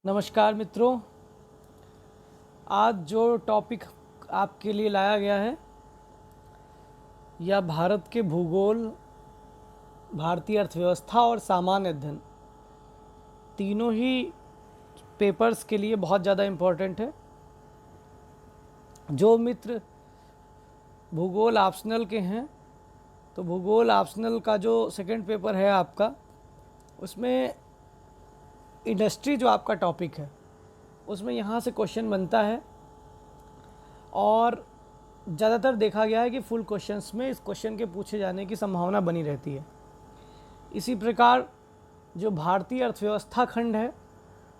नमस्कार मित्रों, आज जो टॉपिक आपके लिए लाया गया है यह भारत के भूगोल, भारतीय अर्थव्यवस्था और सामान्य अध्ययन तीनों ही पेपर्स के लिए बहुत ज़्यादा इम्पोर्टेंट है। जो मित्र भूगोल ऑप्शनल के हैं तो भूगोल ऑप्शनल का जो सेकंड पेपर है आपका, उसमें इंडस्ट्री जो आपका टॉपिक है उसमें यहाँ से क्वेश्चन बनता है और ज़्यादातर देखा गया है कि फुल क्वेश्चंस में इस क्वेश्चन के पूछे जाने की संभावना बनी रहती है। इसी प्रकार जो भारतीय अर्थव्यवस्था खंड है,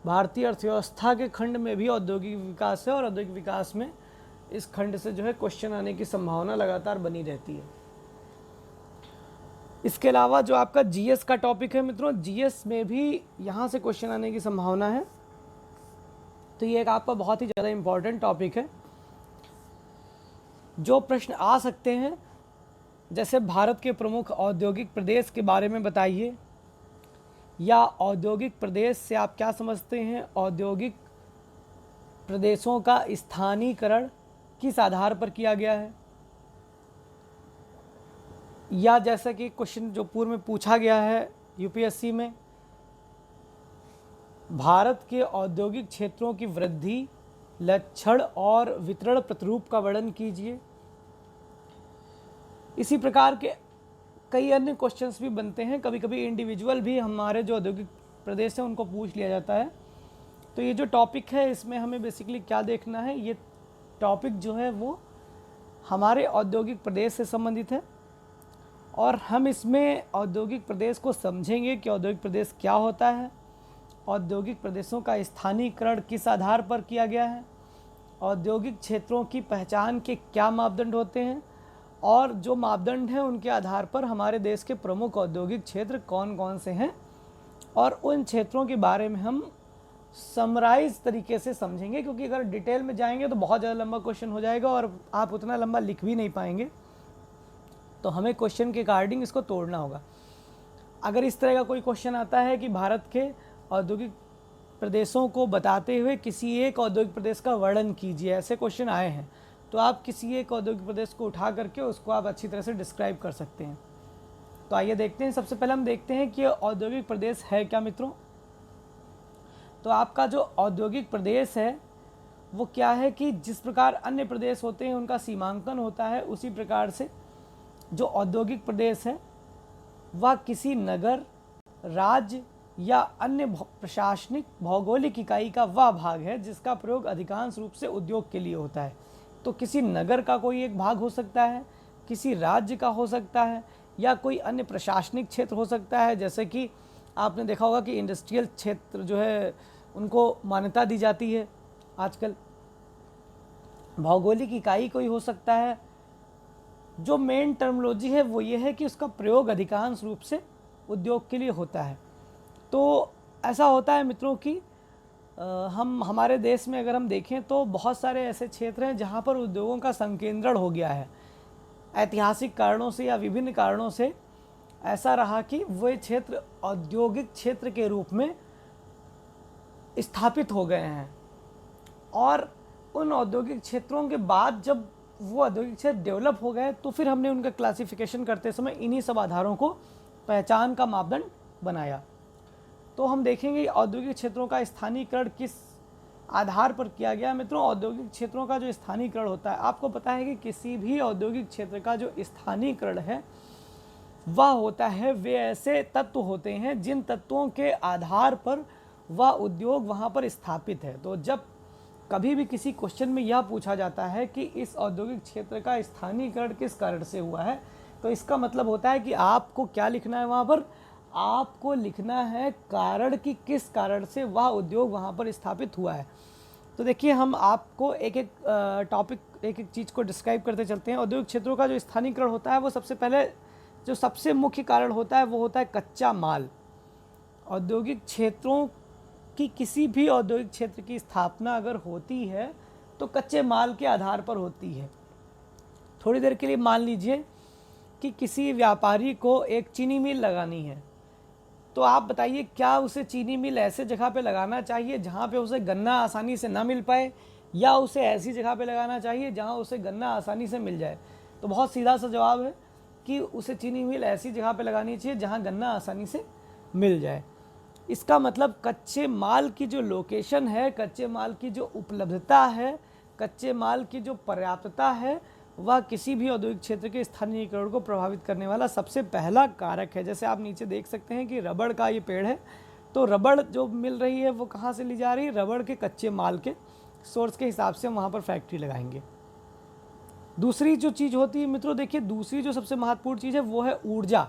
भारतीय अर्थव्यवस्था के खंड में भी औद्योगिक विकास है और औद्योगिक विकास में इस खंड से जो है क्वेश्चन आने की संभावना लगातार बनी रहती है। इसके अलावा जो आपका जीएस का टॉपिक है मित्रों, जीएस में भी यहाँ से क्वेश्चन आने की संभावना है। तो ये एक आपका बहुत ही ज़्यादा इम्पॉर्टेंट टॉपिक है। जो प्रश्न आ सकते हैं, जैसे भारत के प्रमुख औद्योगिक प्रदेश के बारे में बताइए, या औद्योगिक प्रदेश से आप क्या समझते हैं, औद्योगिक प्रदेशों का स्थानीयकरण किस आधार पर किया गया है, या जैसा कि क्वेश्चन जो पूर्व में पूछा गया है यूपीएससी में, भारत के औद्योगिक क्षेत्रों की वृद्धि, लक्षण और वितरण प्रतिरूप का वर्णन कीजिए। इसी प्रकार के कई अन्य क्वेश्चंस भी बनते हैं। कभी कभी इंडिविजुअल भी हमारे जो औद्योगिक प्रदेश हैं उनको पूछ लिया जाता है। तो ये जो टॉपिक है इसमें हमें बेसिकली क्या देखना है, ये टॉपिक जो है वो हमारे औद्योगिक प्रदेश से संबंधित है और हम इसमें औद्योगिक प्रदेश को समझेंगे कि औद्योगिक प्रदेश क्या होता है, औद्योगिक प्रदेशों का स्थानीयकरण किस आधार पर किया गया है, औद्योगिक क्षेत्रों की पहचान के क्या मापदंड होते हैं और जो मापदंड हैं उनके आधार पर हमारे देश के प्रमुख औद्योगिक क्षेत्र कौन कौन से हैं, और उन क्षेत्रों के बारे में हम समराइज तरीके से समझेंगे। क्योंकि अगर डिटेल में जाएंगे तो बहुत ज़्यादा लंबा क्वेश्चन हो जाएगा और आप उतना लंबा लिख भी नहीं पाएंगे। तो हमें क्वेश्चन के अकॉर्डिंग इसको तोड़ना होगा। अगर इस तरह का कोई क्वेश्चन आता है कि भारत के औद्योगिक प्रदेशों को बताते हुए किसी एक औद्योगिक प्रदेश का वर्णन कीजिए, ऐसे क्वेश्चन आए हैं, तो आप किसी एक औद्योगिक प्रदेश को उठा करके उसको आप अच्छी तरह से डिस्क्राइब कर सकते हैं। तो आइए देखते हैं। सबसे पहले हम देखते हैं कि औद्योगिक प्रदेश है क्या मित्रों। तो आपका जो औद्योगिक प्रदेश है वो क्या है कि जिस प्रकार अन्य प्रदेश होते हैं उनका सीमांकन होता है, उसी प्रकार से जो औद्योगिक प्रदेश है वह किसी नगर, राज्य या अन्य प्रशासनिक भौगोलिक इकाई का वह भाग है जिसका प्रयोग अधिकांश रूप से उद्योग के लिए होता है। तो किसी नगर का कोई एक भाग हो सकता है, किसी राज्य का हो सकता है, या कोई अन्य प्रशासनिक क्षेत्र हो सकता है। जैसे कि आपने देखा होगा कि इंडस्ट्रियल क्षेत्र जो है उनको मान्यता दी जाती है आजकल। भौगोलिक इकाई कोई हो सकता है। जो मेन टर्मिनोलॉजी है वो ये है कि उसका प्रयोग अधिकांश रूप से उद्योग के लिए होता है। तो ऐसा होता है मित्रों कि हम हमारे देश में अगर हम देखें तो बहुत सारे ऐसे क्षेत्र हैं जहाँ पर उद्योगों का संकेंद्रण हो गया है। ऐतिहासिक कारणों से या विभिन्न कारणों से ऐसा रहा कि वे क्षेत्र औद्योगिक क्षेत्र के रूप में स्थापित हो गए हैं, और उन औद्योगिक क्षेत्रों के बाद जब वो औद्योगिक क्षेत्र डेवलप हो गए तो फिर हमने उनका क्लासिफिकेशन करते समय इन्हीं सब आधारों को पहचान का मापदंड बनाया। तो हम देखेंगे औद्योगिक क्षेत्रों का स्थानीयकरण किस आधार पर किया गया। मित्रों, औद्योगिक क्षेत्रों का जो स्थानीयकरण होता है, आपको पता है कि किसी भी औद्योगिक क्षेत्र का जो स्थानीयकरण है वह होता है, वे ऐसे तत्व होते हैं जिन तत्वों के आधार पर वह उद्योग वहाँ पर स्थापित है। तो जब कभी भी किसी क्वेश्चन में यह पूछा जाता है कि इस औद्योगिक क्षेत्र का स्थानीयकरण किस कारण से हुआ है, तो इसका मतलब होता है कि आपको क्या लिखना है, वहाँ पर आपको लिखना है कारण कि किस कारण से वह उद्योग वहाँ पर स्थापित हुआ है। तो देखिए, हम आपको एक एक टॉपिक, एक एक चीज़ को डिस्क्राइब करते चलते हैं। औद्योगिक क्षेत्रों का जो स्थानीयकरण होता है वो सबसे पहले जो सबसे मुख्य कारण होता है वो होता है कच्चा माल। औद्योगिक क्षेत्रों कि किसी भी औद्योगिक क्षेत्र की स्थापना अगर होती है तो कच्चे माल के आधार पर होती है। थोड़ी देर के लिए मान लीजिए कि किसी व्यापारी को एक चीनी मिल लगानी है, तो आप बताइए, क्या उसे चीनी मिल ऐसे जगह पे लगाना चाहिए जहाँ पे उसे गन्ना आसानी से ना मिल पाए, या उसे ऐसी जगह पे लगाना चाहिए जहाँ उसे गन्ना आसानी से मिल जाए? तो बहुत सीधा सा जवाब है कि उसे चीनी मिल ऐसी जगह पे लगानी चाहिए जहाँ गन्ना आसानी से मिल जाए। इसका मतलब कच्चे माल की जो लोकेशन है, कच्चे माल की जो उपलब्धता है, कच्चे माल की जो पर्याप्तता है, वह किसी भी औद्योगिक क्षेत्र के स्थानीयकरण को प्रभावित करने वाला सबसे पहला कारक है। जैसे आप नीचे देख सकते हैं कि रबड़ का ये पेड़ है, तो रबड़ जो मिल रही है वो कहाँ से ली जा रही है? रबड़ के कच्चे माल के सोर्स के हिसाब से हम वहाँ पर फैक्ट्री लगाएंगे। दूसरी जो चीज़ होती है मित्रों, देखिए दूसरी जो सबसे महत्वपूर्ण चीज़ है वो है ऊर्जा।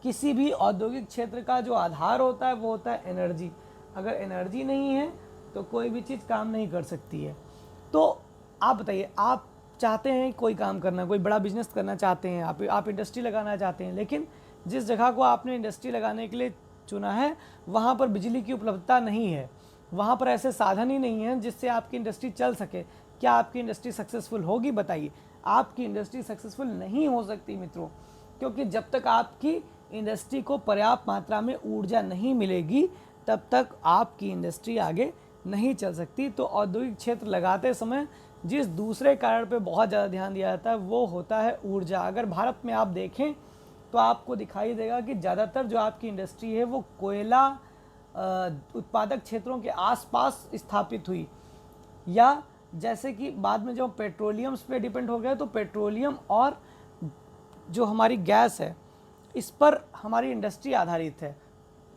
किसी भी औद्योगिक क्षेत्र का जो आधार होता है वो होता है एनर्जी। अगर एनर्जी नहीं है तो कोई भी चीज़ काम नहीं कर सकती है। तो आप बताइए, आप चाहते हैं कोई काम करना, कोई बड़ा बिजनेस करना चाहते हैं, आप इंडस्ट्री लगाना चाहते हैं, लेकिन जिस जगह को आपने इंडस्ट्री लगाने के लिए चुना है वहाँ पर बिजली की उपलब्धता नहीं है, वहाँ पर ऐसे साधन ही नहीं हैं जिससे आपकी इंडस्ट्री चल सके। क्या आपकी इंडस्ट्री सक्सेसफुल होगी? बताइए। आपकी इंडस्ट्री सक्सेसफुल नहीं हो सकती मित्रों, क्योंकि जब तक आपकी इंडस्ट्री को पर्याप्त मात्रा में ऊर्जा नहीं मिलेगी तब तक आपकी इंडस्ट्री आगे नहीं चल सकती। तो औद्योगिक क्षेत्र लगाते समय जिस दूसरे कारण पे बहुत ज़्यादा ध्यान दिया जाता है वो होता है ऊर्जा। अगर भारत में आप देखें तो आपको दिखाई देगा कि ज़्यादातर जो आपकी इंडस्ट्री है वो कोयला उत्पादक क्षेत्रों के आसपास स्थापित हुई, या जैसे कि बाद में जब पेट्रोलियम्स पे डिपेंड हो गया तो पेट्रोलियम और जो हमारी गैस है इस पर हमारी इंडस्ट्री आधारित है।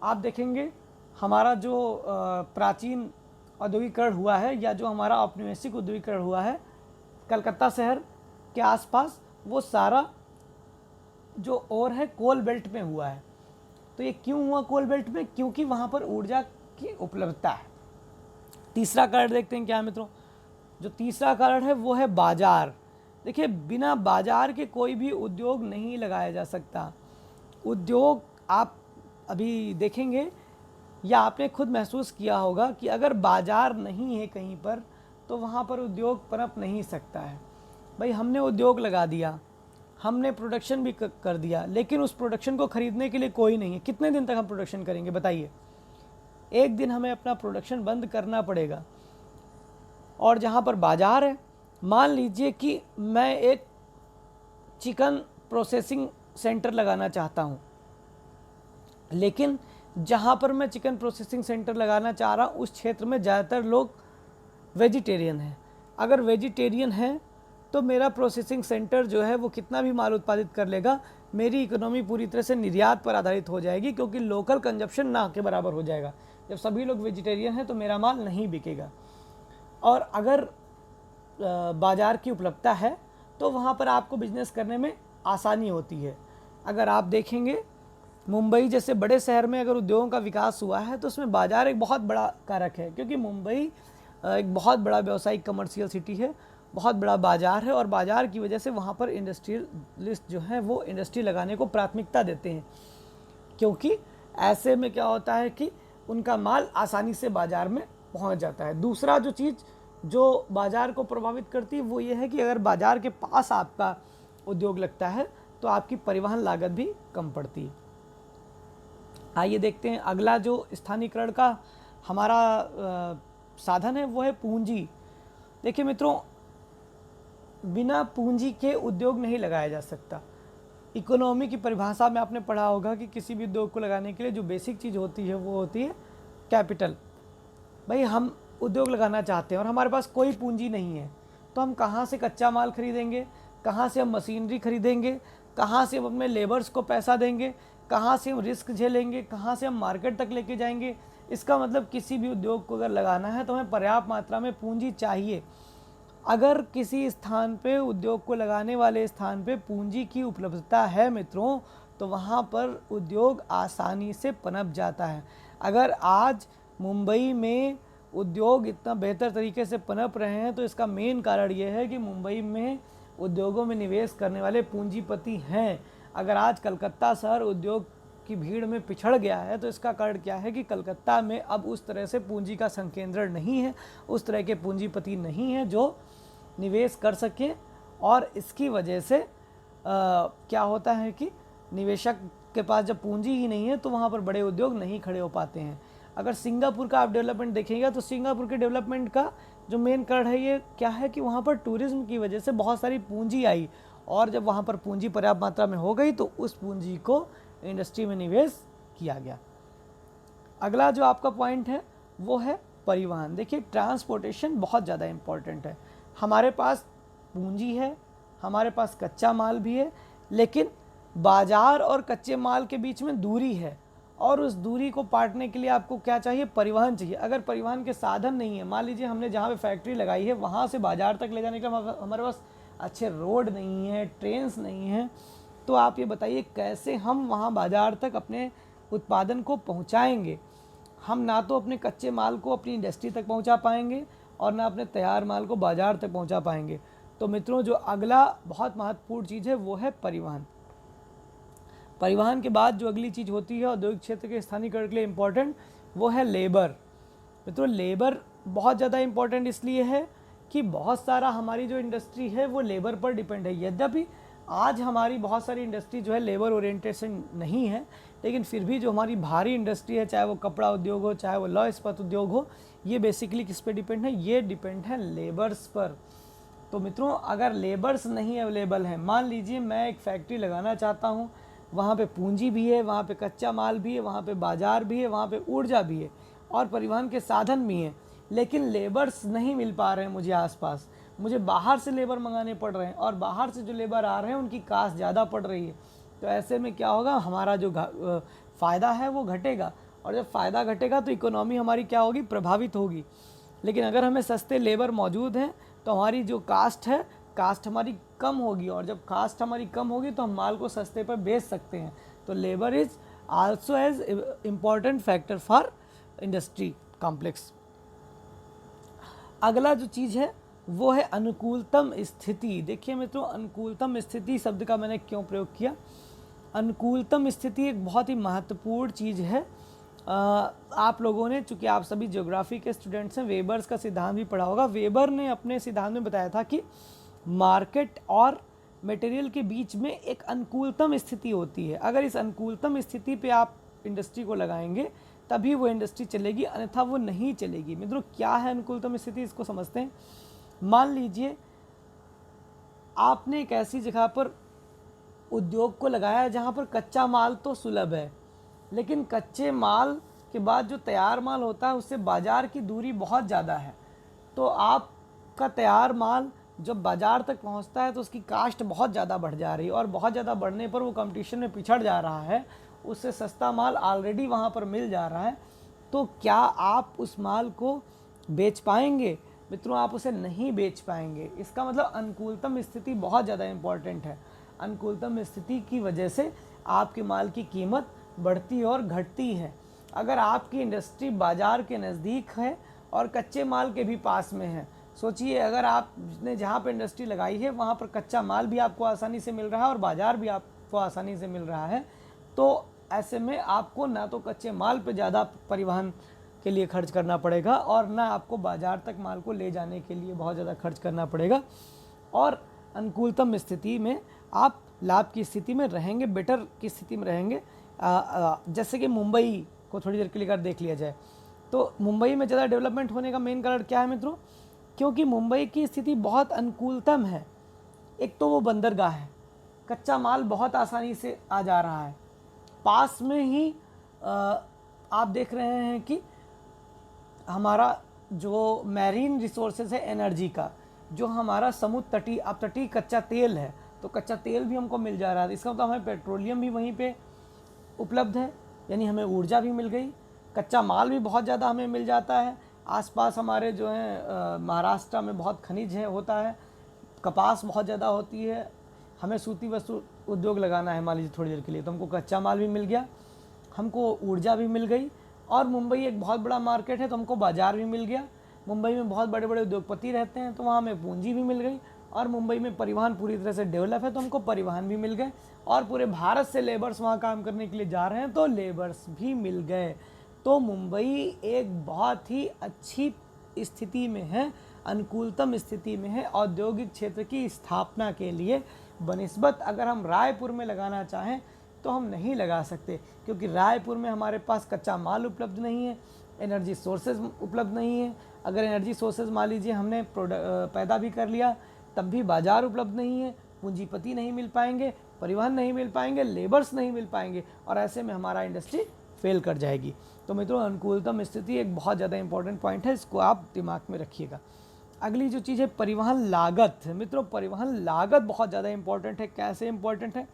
आप देखेंगे हमारा जो प्राचीन औद्योगिकरण हुआ है या जो हमारा औपनिवेशिक औद्योगिकरण हुआ है कलकत्ता शहर के आसपास, वो सारा जो और है कोल बेल्ट में हुआ है। तो ये क्यों हुआ कोल बेल्ट में? क्योंकि वहाँ पर ऊर्जा की उपलब्धता है। तीसरा कारण देखते हैं क्या है मित्रों? जो तीसरा कारण है वो है बाजार। देखिए, बिना बाजार के कोई भी उद्योग नहीं लगाया जा सकता। उद्योग आप अभी देखेंगे या आपने खुद महसूस किया होगा कि अगर बाजार नहीं है कहीं पर तो वहाँ पर उद्योग पनप नहीं सकता है। भाई, हमने उद्योग लगा दिया, हमने प्रोडक्शन भी कर दिया, लेकिन उस प्रोडक्शन को ख़रीदने के लिए कोई नहीं है। कितने दिन तक हम प्रोडक्शन करेंगे बताइए? एक दिन हमें अपना प्रोडक्शन बंद करना पड़ेगा। और जहाँ पर बाजार है, मान लीजिए कि मैं एक चिकन प्रोसेसिंग सेंटर लगाना चाहता हूँ, लेकिन जहाँ पर मैं चिकन प्रोसेसिंग सेंटर लगाना चाह रहा हूँ उस क्षेत्र में ज़्यादातर लोग वेजिटेरियन हैं। अगर वेजिटेरियन है तो मेरा प्रोसेसिंग सेंटर जो है वो कितना भी माल उत्पादित कर लेगा, मेरी इकोनॉमी पूरी तरह से निर्यात पर आधारित हो जाएगी, क्योंकि लोकल कंजप्शन ना के बराबर हो जाएगा। जब सभी लोग वेजिटेरियन हैं तो मेरा माल नहीं बिकेगा। और अगर बाज़ार की उपलब्धता है तो वहाँ पर आपको बिजनेस करने में आसानी होती है। अगर आप देखेंगे मुंबई जैसे बड़े शहर में अगर उद्योगों का विकास हुआ है तो उसमें बाज़ार एक बहुत बड़ा कारक है, क्योंकि मुंबई एक बहुत बड़ा व्यावसायिक कमर्शियल सिटी है, बहुत बड़ा बाज़ार है, और बाज़ार की वजह से वहाँ पर इंडस्ट्रियलिस्ट जो हैं वो इंडस्ट्री लगाने को प्राथमिकता देते हैं, क्योंकि ऐसे में क्या होता है कि उनका माल आसानी से बाज़ार में पहुँच जाता है। दूसरा जो चीज़ जो बाज़ार को प्रभावित करती है वो ये है कि अगर बाज़ार के पास आपका उद्योग लगता है तो आपकी परिवहन लागत भी कम पड़ती है। आइए देखते हैं अगला जो स्थानीयकरण का हमारा साधन है वो है पूंजी। देखिए मित्रों, बिना पूंजी के उद्योग नहीं लगाया जा सकता। इकोनॉमी की परिभाषा में आपने पढ़ा होगा कि किसी भी उद्योग को लगाने के लिए जो बेसिक चीज़ होती है वो होती है कैपिटल। भाई, हम उद्योग लगाना चाहते हैं और हमारे पास कोई पूंजी नहीं है, तो हम कहाँ से कच्चा माल खरीदेंगे, कहाँ से हम मशीनरी खरीदेंगे, कहाँ से हम अपने लेबर्स को पैसा देंगे, कहाँ से हम रिस्क झेलेंगे, कहाँ से हम मार्केट तक लेके जाएंगे? इसका मतलब किसी भी उद्योग को अगर लगाना है तो हमें पर्याप्त मात्रा में पूंजी चाहिए। अगर किसी स्थान पे उद्योग को लगाने वाले स्थान पे पूंजी की उपलब्धता है मित्रों, तो वहाँ पर उद्योग आसानी से पनप जाता है। अगर आज मुंबई में उद्योग इतना बेहतर तरीके से पनप रहे हैं तो इसका मेन कारण ये है कि मुंबई में उद्योगों में निवेश करने वाले पूंजीपति हैं। अगर आज कलकत्ता शहर उद्योग की भीड़ में पिछड़ गया है तो इसका कारण क्या है कि कलकत्ता में अब उस तरह से पूंजी का संकेंद्रण नहीं है, उस तरह के पूंजीपति नहीं हैं जो निवेश कर सके, और इसकी वजह से क्या होता है कि निवेशक के पास जब पूंजी ही नहीं है तो वहाँ पर बड़े उद्योग नहीं खड़े हो पाते हैं। अगर सिंगापुर का आप डेवलपमेंट देखेंगे तो सिंगापुर के डेवलपमेंट का जो मेन कारण है ये क्या है कि वहाँ पर टूरिज्म की वजह से बहुत सारी पूंजी आई, और जब वहाँ पर पूंजी पर्याप्त मात्रा में हो गई तो उस पूंजी को इंडस्ट्री में निवेश किया गया। अगला जो आपका पॉइंट है वो है परिवहन। देखिए ट्रांसपोर्टेशन बहुत ज़्यादा इम्पॉर्टेंट है। हमारे पास पूंजी है, हमारे पास कच्चा माल भी है, लेकिन बाजार और कच्चे माल के बीच में दूरी है, और उस दूरी को पाटने के लिए आपको क्या चाहिए? परिवहन चाहिए। अगर परिवहन के साधन नहीं है, मान लीजिए हमने जहाँ पे फैक्ट्री लगाई है वहाँ से बाजार तक ले जाने के लिए हमारे पास अच्छे रोड नहीं है, ट्रेन्स नहीं है, तो आप ये बताइए कैसे हम वहाँ बाजार तक अपने उत्पादन को पहुँचाएंगे? हम ना तो अपने कच्चे माल को अपनी इंडस्ट्री तक पहुँचा पाएंगे और ना अपने तैयार माल को बाजार तक पहुँचा पाएंगे। तो मित्रों जो अगला बहुत महत्वपूर्ण चीज़ है वो है परिवहन। परिवहन के बाद जो अगली चीज़ होती है औद्योगिक क्षेत्र के स्थानीयकरण के लिए इम्पोर्टेंट, वो है लेबर। मित्रों लेबर बहुत ज़्यादा इम्पोर्टेंट इसलिए है कि बहुत सारा हमारी जो इंडस्ट्री है वो लेबर पर डिपेंड है। यद्यपि आज हमारी बहुत सारी इंडस्ट्री जो है लेबर ओरिएंटेशन नहीं है, लेकिन फिर भी जो हमारी भारी इंडस्ट्री है, चाहे वो कपड़ा उद्योग हो, चाहे वो लौह इस्पात उद्योग हो, ये बेसिकली किस पे डिपेंड है? ये डिपेंड है लेबर्स पर। तो मित्रों अगर लेबर्स नहीं अवेलेबल हैं, मान लीजिए मैं एक फैक्ट्री लगाना चाहता हूँ, वहाँ पे पूंजी भी है, वहाँ पे कच्चा माल भी है, वहाँ पे बाजार भी है, वहाँ पे ऊर्जा भी है और परिवहन के साधन भी हैं, लेकिन लेबर्स नहीं मिल पा रहे हैं मुझे आसपास, मुझे बाहर से लेबर मंगाने पड़ रहे हैं, और बाहर से जो लेबर आ रहे हैं उनकी कास्ट ज़्यादा पड़ रही है। तो ऐसे में क्या होगा? हमारा जो फ़ायदा है वो घटेगा, और जब फ़ायदा घटेगा तो इकोनॉमी हमारी क्या होगी? प्रभावित होगी। लेकिन अगर हमें सस्ते लेबर मौजूद हैं तो हमारी जो कास्ट है, कास्ट हमारी कम होगी, और जब कास्ट हमारी कम होगी तो हम माल को सस्ते पर बेच सकते हैं। तो labour is also as important factor for industry complex. अगला जो चीज़ है वो है अनुकूलतम स्थिति। देखिए मित्रों अनुकूलतम स्थिति शब्द का मैंने क्यों प्रयोग किया? अनुकूलतम स्थिति एक बहुत ही महत्वपूर्ण चीज़ है। आप लोगों ने, चूँकि आप सभी ज्योग्राफी के स्टूडेंट्स हैं, वेबर्स का सिद्धांत भी पढ़ा होगा। वेबर ने अपने सिद्धांत में बताया था कि मार्केट और मटेरियल के बीच में एक अनुकूलतम स्थिति होती है। अगर इस अनुकूलतम स्थिति पे आप इंडस्ट्री को लगाएंगे तभी वो इंडस्ट्री चलेगी, अन्यथा वो नहीं चलेगी। मित्रों क्या है अनुकूलतम स्थिति, इसको समझते हैं। मान लीजिए आपने एक ऐसी जगह पर उद्योग को लगाया जहाँ पर कच्चा माल तो सुलभ है, लेकिन कच्चे माल के बाद जो तैयार माल होता है उससे बाज़ार की दूरी बहुत ज़्यादा है। तो आपका तैयार माल जब बाज़ार तक पहुंचता है तो उसकी कास्ट बहुत ज़्यादा बढ़ जा रही है, और बहुत ज़्यादा बढ़ने पर वो कंपटीशन में पिछड़ जा रहा है, उससे सस्ता माल ऑलरेडी वहाँ पर मिल जा रहा है। तो क्या आप उस माल को बेच पाएंगे? मित्रों आप उसे नहीं बेच पाएंगे। इसका मतलब अनुकूलतम स्थिति बहुत ज़्यादा इम्पॉर्टेंट है। अनुकूलतम स्थिति की वजह से आपके माल की कीमत बढ़ती और घटती है। अगर आपकी इंडस्ट्री बाज़ार के नज़दीक है और कच्चे माल के भी पास में है, सोचिए अगर आपने जहाँ पर इंडस्ट्री लगाई है वहाँ पर कच्चा माल भी आपको आसानी से मिल रहा है और बाज़ार भी आपको आसानी से मिल रहा है, तो ऐसे में आपको ना तो कच्चे माल पे ज़्यादा परिवहन के लिए खर्च करना पड़ेगा और ना आपको बाज़ार तक माल को ले जाने के लिए बहुत ज़्यादा खर्च करना पड़ेगा, और अनुकूलतम स्थिति में आप लाभ की स्थिति में रहेंगे, बेटर की स्थिति में रहेंगे। जैसे कि मुंबई को थोड़ी देर के लिए अगर देख लिया जाए तो मुंबई में ज़्यादा डेवलपमेंट होने का मेन कारण क्या है मित्रों? क्योंकि मुंबई की स्थिति बहुत अनुकूलतम है। एक तो वो बंदरगाह है, कच्चा माल बहुत आसानी से आ जा रहा है, पास में ही आप देख रहे हैं कि हमारा जो मैरीन रिसोर्सेज है एनर्जी का, जो हमारा समुद्र तटीय अपतटीय कच्चा तेल है, तो कच्चा तेल भी हमको मिल जा रहा है। इसका मतलब हमें पेट्रोलियम भी वहीं पे उपलब्ध है, यानी हमें ऊर्जा भी मिल गई, कच्चा माल भी बहुत ज़्यादा हमें मिल जाता है। आसपास हमारे जो है महाराष्ट्र में बहुत खनिज है होता है, कपास बहुत ज़्यादा होती है, हमें सूती वस्तु उद्योग लगाना है मान लीजिए थोड़ी देर के लिए, तो हमको कच्चा माल भी मिल गया, हमको ऊर्जा भी मिल गई, और मुंबई एक बहुत बड़ा मार्केट है तो हमको बाज़ार भी मिल गया। मुंबई में बहुत बड़े बड़े उद्योगपति रहते हैं तो वहाँ हमें पूंजी भी मिल गई, और मुंबई में परिवहन पूरी तरह से डेवलप है तो हमको परिवहन भी मिल गए, और पूरे भारत से लेबर्स वहाँ काम करने के लिए जा रहे हैं तो लेबर्स भी मिल गए। तो मुंबई एक बहुत ही अच्छी स्थिति में है, अनुकूलतम स्थिति में है औद्योगिक क्षेत्र की स्थापना के लिए। बनिस्बत अगर हम रायपुर में लगाना चाहें तो हम नहीं लगा सकते, क्योंकि रायपुर में हमारे पास कच्चा माल उपलब्ध नहीं है, एनर्जी सोर्सेज उपलब्ध नहीं है। अगर एनर्जी सोर्सेज मान लीजिए हमने पैदा भी कर लिया, तब भी बाज़ार उपलब्ध नहीं है, पूंजीपति नहीं मिल पाएंगे, परिवहन नहीं मिल पाएंगे, लेबर्स नहीं मिल पाएंगे, और ऐसे में हमारा इंडस्ट्री फेल कर जाएगी। तो मित्रों, अनुकूलतम स्थिति एक बहुत ज़्यादा इंपॉर्टेंट पॉइंट है, इसको आप दिमाग में रखिएगा। अगली जो चीज़ है परिवहन लागत। मित्रों, परिवहन लागत बहुत ज़्यादा इंपॉर्टेंट है। कैसे इंपॉर्टेंट है,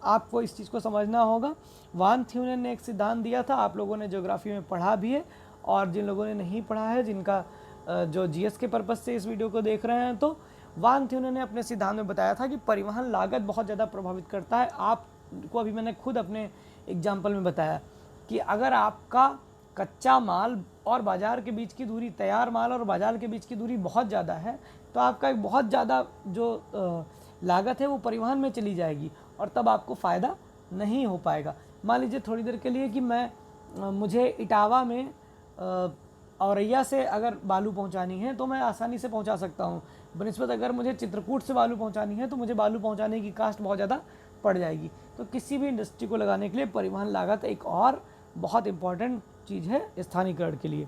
आपको इस चीज़ को समझना होगा। वान थ्यूनेन ने एक सिद्धांत दिया था, आप लोगों ने ज्योग्राफी में पढ़ा भी है, और जिन लोगों ने नहीं पढ़ा है, जिनका जो जीएस के पर्पज़ से इस वीडियो को देख रहे हैं, तो वान थ्यूनेन ने अपने सिद्धांत में बताया था कि परिवहन लागत बहुत ज़्यादा प्रभावित करता है। आपको अभी मैंने खुद अपने एग्जाम्पल में बताया कि अगर आपका कच्चा माल और बाज़ार के बीच की दूरी, तैयार माल और बाज़ार के बीच की दूरी बहुत ज़्यादा है, तो आपका एक बहुत ज़्यादा जो लागत है वो परिवहन में चली जाएगी, और तब आपको फ़ायदा नहीं हो पाएगा। मान लीजिए थोड़ी देर के लिए कि मुझे इटावा में औरैया से अगर बालू पहुंचानी है तो मैं आसानी से पहुंचा सकता हूं, बनिस्बत अगर मुझे चित्रकूट से बालू पहुंचानी है तो मुझे बालू पहुंचाने की कास्ट बहुत ज़्यादा पड़ जाएगी। तो किसी भी इंडस्ट्री को लगाने के लिए परिवहन लागत एक और बहुत इंपॉर्टेंट चीज़ है स्थानीयकरण के लिए।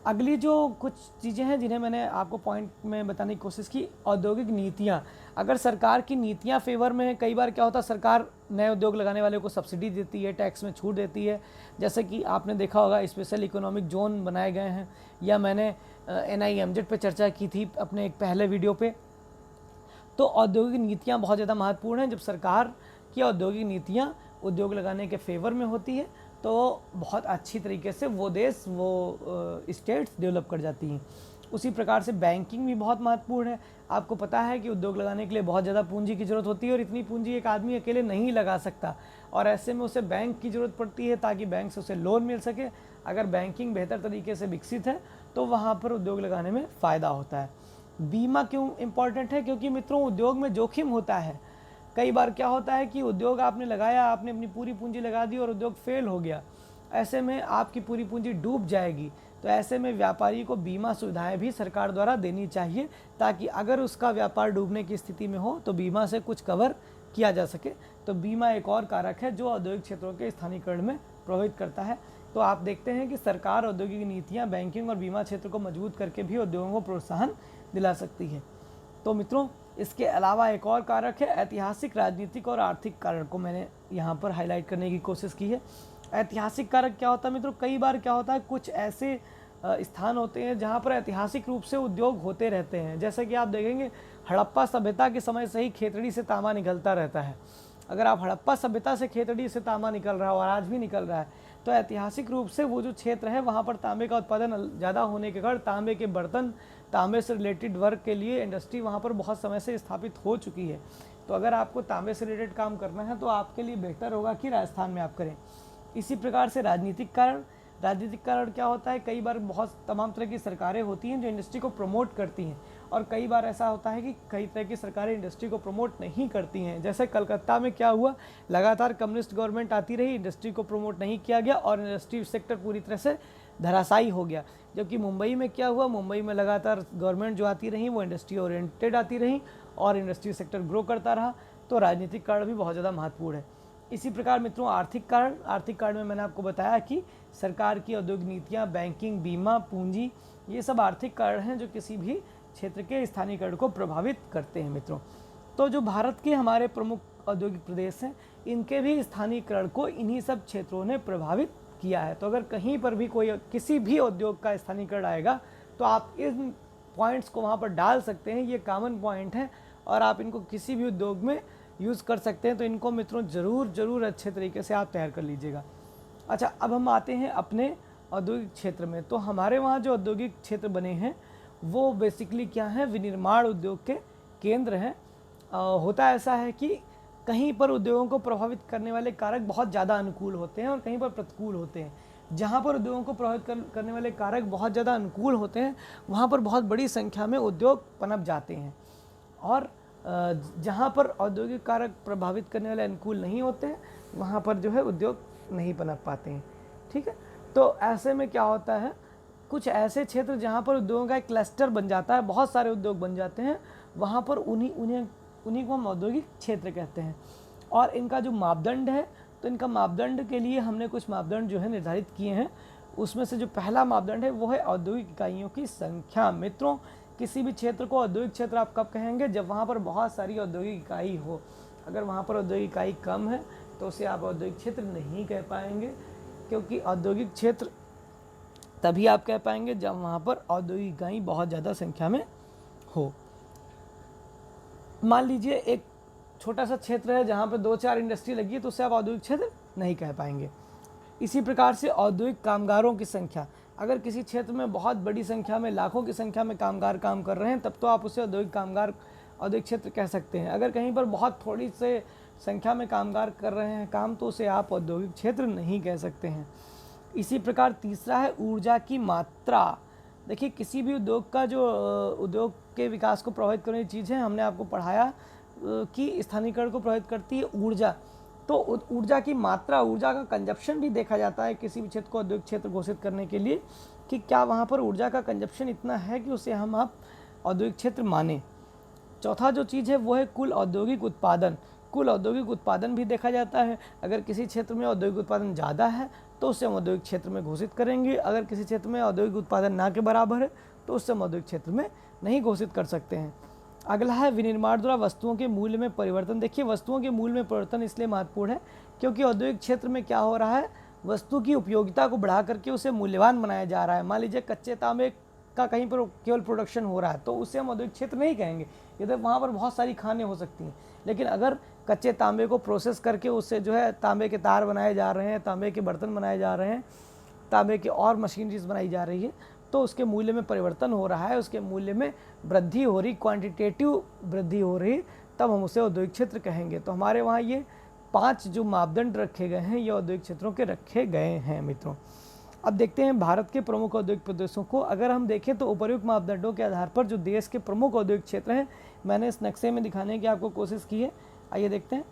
अगली जो कुछ चीज़ें हैं जिन्हें मैंने आपको पॉइंट में बताने की कोशिश की, औद्योगिक नीतियाँ। अगर सरकार की नीतियाँ फेवर में है, कई बार क्या होता है, सरकार नए उद्योग लगाने वाले को सब्सिडी देती है, टैक्स में छूट देती है, जैसे कि आपने देखा होगा स्पेशल इकोनॉमिक जोन बनाए गए हैं, या मैंने NIMZ पे चर्चा की थी अपने एक पहले वीडियो पे। तो औद्योगिक नीतियाँ बहुत ज़्यादा महत्वपूर्ण हैं। जब सरकार की औद्योगिक नीतियाँ उद्योग लगाने के फेवर में होती है तो बहुत अच्छी तरीके से वो देश, वो स्टेट्स डेवलप कर जाती हैं। उसी प्रकार से बैंकिंग भी बहुत महत्वपूर्ण है। आपको पता है कि उद्योग लगाने के लिए बहुत ज़्यादा पूंजी की ज़रूरत होती है, और इतनी पूंजी एक आदमी अकेले नहीं लगा सकता, और ऐसे में उसे बैंक की ज़रूरत पड़ती है ताकि बैंक से उसे लोन मिल सके। अगर बैंकिंग बेहतर तरीके से विकसित है तो वहाँ पर उद्योग लगाने में फ़ायदा होता है। बीमा क्यों इम्पॉर्टेंट है, क्योंकि मित्रों उद्योग में जोखिम होता है। कई बार क्या होता है कि उद्योग आपने लगाया, आपने अपनी पूरी पूंजी लगा दी और उद्योग फेल हो गया, ऐसे में आपकी पूरी पूंजी डूब जाएगी। तो ऐसे में व्यापारी को बीमा सुविधाएं भी सरकार द्वारा देनी चाहिए, ताकि अगर उसका व्यापार डूबने की स्थिति में हो तो बीमा से कुछ कवर किया जा सके। तो बीमा एक और कारक है जो औद्योगिक क्षेत्रों के स्थानीयकरण में प्रभावित करता है। तो आप देखते हैं कि सरकार औद्योगिक नीतियाँ बैंकिंग और बीमा क्षेत्र को मजबूत करके भी उद्योगों को प्रोत्साहन दिला सकती है। तो मित्रों, इसके अलावा एक और कारक है ऐतिहासिक, राजनीतिक और आर्थिक कारण को मैंने यहाँ पर हाईलाइट करने की कोशिश की है। ऐतिहासिक कारक क्या होता है मित्रों, कई बार क्या होता है, कुछ ऐसे स्थान होते हैं जहाँ पर ऐतिहासिक रूप से उद्योग होते रहते हैं। जैसे कि आप देखेंगे हड़प्पा सभ्यता के समय से ही खेतड़ी से तांबा निकलता रहता है। अगर आप हड़प्पा सभ्यता से खेतड़ी से तांबा निकल रहा है और आज भी निकल रहा है, तो ऐतिहासिक रूप से वो जो क्षेत्र है वहाँ पर तांबे का उत्पादन ज़्यादा होने के कारण तांबे के बर्तन, तांबे से रिलेटेड वर्क के लिए इंडस्ट्री वहाँ पर बहुत समय से स्थापित हो चुकी है। तो अगर आपको तांबे से रिलेटेड काम करना है तो आपके लिए बेहतर होगा कि राजस्थान में आप करें। इसी प्रकार से राजनीतिक कारण क्या होता है, कई बार बहुत तमाम तरह की सरकारें होती हैं जो इंडस्ट्री को प्रमोट करती हैं, और कई बार ऐसा होता है कि कई तरह की सरकारें इंडस्ट्री को प्रमोट नहीं करती हैं। जैसे कलकत्ता में क्या हुआ, लगातार कम्युनिस्ट गवर्नमेंट आती रही, इंडस्ट्री को प्रमोट नहीं किया गया और इंडस्ट्री सेक्टर पूरी तरह से धराशायी हो गया। जबकि मुंबई में क्या हुआ, मुंबई में लगातार गवर्नमेंट जो आती रही वो इंडस्ट्री ओरिएंटेड आती रही और इंडस्ट्री सेक्टर ग्रो करता रहा। तो राजनीतिक कारण भी बहुत ज़्यादा महत्वपूर्ण है। इसी प्रकार मित्रों आर्थिक कारण में मैंने आपको बताया कि सरकार की औद्योगिक नीतियाँ, बैंकिंग, बीमा, पूंजी, ये सब आर्थिक कारण हैं जो किसी भी क्षेत्र के स्थानीयकरण को प्रभावित करते हैं मित्रों। तो जो भारत के हमारे प्रमुख औद्योगिक प्रदेश हैं, इनके भी स्थानीयकरण को इन्हीं सब क्षेत्रों ने प्रभावित किया है। तो अगर कहीं पर भी कोई किसी भी उद्योग का स्थानीयकरण आएगा तो आप इन पॉइंट्स को वहाँ पर डाल सकते हैं, ये कॉमन पॉइंट है और आप इनको किसी भी उद्योग में यूज़ कर सकते हैं। तो इनको मित्रों ज़रूर अच्छे तरीके से आप तैयार कर लीजिएगा। अच्छा, अब हम आते हैं अपने औद्योगिक क्षेत्र में। तो हमारे वहाँ जो औद्योगिक क्षेत्र बने हैं वो बेसिकली क्या है, विनिर्माण उद्योग के केंद्र हैं। होता ऐसा है कि कहीं पर उद्योगों को प्रभावित करने वाले कारक बहुत ज़्यादा अनुकूल होते हैं और कहीं पर प्रतिकूल होते हैं। जहाँ पर उद्योगों को प्रभावित करने वाले कारक बहुत ज़्यादा अनुकूल होते हैं वहाँ पर बहुत बड़ी संख्या में उद्योग पनप जाते हैं, और जहाँ पर औद्योगिक कारक प्रभावित करने वाले अनुकूल नहीं होते हैं वहाँ पर जो है उद्योग नहीं पनप पाते हैं। ठीक है, तो ऐसे में क्या होता है, कुछ ऐसे क्षेत्र जहाँ पर उद्योगों का एक क्लस्टर बन जाता है, बहुत सारे उद्योग बन जाते हैं, वहाँ पर उन्हीं को हम औद्योगिक क्षेत्र कहते हैं। और इनका जो मापदंड है तो इनका मापदंड के लिए हमने कुछ मापदंड जो है निर्धारित किए हैं। उसमें से जो पहला मापदंड है वो है औद्योगिक इकाइयों की संख्या। मित्रों, किसी भी क्षेत्र को औद्योगिक क्षेत्र आप कब कहेंगे? जब वहाँ पर बहुत सारी औद्योगिक इकाई हो। अगर वहाँ पर औद्योगिक इकाई कम है तो उसे आप औद्योगिक क्षेत्र नहीं कह पाएंगे, क्योंकि औद्योगिक क्षेत्र तभी आप कह पाएंगे जब वहाँ पर औद्योगिक इकाई बहुत ज़्यादा संख्या में हो। मान लीजिए एक छोटा सा क्षेत्र है जहाँ पर 2-4 इंडस्ट्री लगी है, तो उसे आप औद्योगिक क्षेत्र नहीं कह पाएंगे। इसी प्रकार से औद्योगिक कामगारों की संख्या, अगर किसी क्षेत्र में बहुत बड़ी संख्या में, लाखों की संख्या में कामगार काम कर रहे हैं, तब तो आप उसे औद्योगिक क्षेत्र कह सकते हैं। अगर कहीं पर बहुत थोड़ी से संख्या में कामगार कर रहे हैं काम, तो उसे आप औद्योगिक क्षेत्र नहीं कह सकते हैं। इसी प्रकार तीसरा है ऊर्जा की मात्रा। देखिए, किसी भी उद्योग का जो उद्योग के विकास को प्रभावित करने की चीज़ है, हमने आपको पढ़ाया कि स्थानीयकरण को प्रभावित करती है ऊर्जा। तो ऊर्जा की मात्रा, ऊर्जा का कंजप्शन भी देखा जाता है किसी भी क्षेत्र को औद्योगिक क्षेत्र घोषित करने के लिए, कि क्या वहाँ पर ऊर्जा का कंजप्शन इतना है कि उसे आप औद्योगिक क्षेत्र माने। चौथा जो चीज़ है वो है कुल औद्योगिक उत्पादन। कुल औद्योगिक उत्पादन भी देखा जाता है। अगर किसी क्षेत्र में औद्योगिक उत्पादन ज़्यादा है तो उसे हम औद्योगिक क्षेत्र में घोषित करेंगे। अगर किसी क्षेत्र में औद्योगिक उत्पादन ना के बराबर है तो उससे हम औद्योगिक क्षेत्र में नहीं घोषित कर सकते हैं। अगला है विनिर्माण द्वारा वस्तुओं के मूल्य में परिवर्तन। देखिए, वस्तुओं के मूल्य में परिवर्तन इसलिए महत्वपूर्ण है क्योंकि औद्योगिक क्षेत्र में क्या हो रहा है, वस्तु की उपयोगिता को बढ़ा करके उसे मूल्यवान बनाया जा रहा है। मान लीजिए कच्चे तांबे का कहीं पर केवल प्रोडक्शन हो रहा है तो उसे हम औद्योगिक क्षेत्र नहीं कहेंगे, यदि वहाँ पर बहुत सारी खानें हो सकती हैं। लेकिन अगर कच्चे तांबे को प्रोसेस करके उससे जो है तांबे के तार बनाए जा रहे हैं, तांबे के बर्तन बनाए जा रहे हैं, तांबे की और मशीनरीज बनाई जा रही है, तो उसके मूल्य में परिवर्तन हो रहा है, उसके मूल्य में वृद्धि हो रही, क्वांटिटेटिव वृद्धि हो रही, तब हम उसे औद्योगिक क्षेत्र कहेंगे। तो हमारे वहाँ ये 5 जो मापदंड रखे गए हैं ये औद्योगिक क्षेत्रों के रखे गए हैं। मित्रों, अब देखते हैं भारत के प्रमुख औद्योगिक प्रदेशों को। अगर हम देखें तो उपयुक्त मापदंडों के आधार पर जो देश के प्रमुख औद्योगिक क्षेत्र हैं, मैंने इस नक्शे में दिखाने की आपको कोशिश की है। आइए देखते हैं।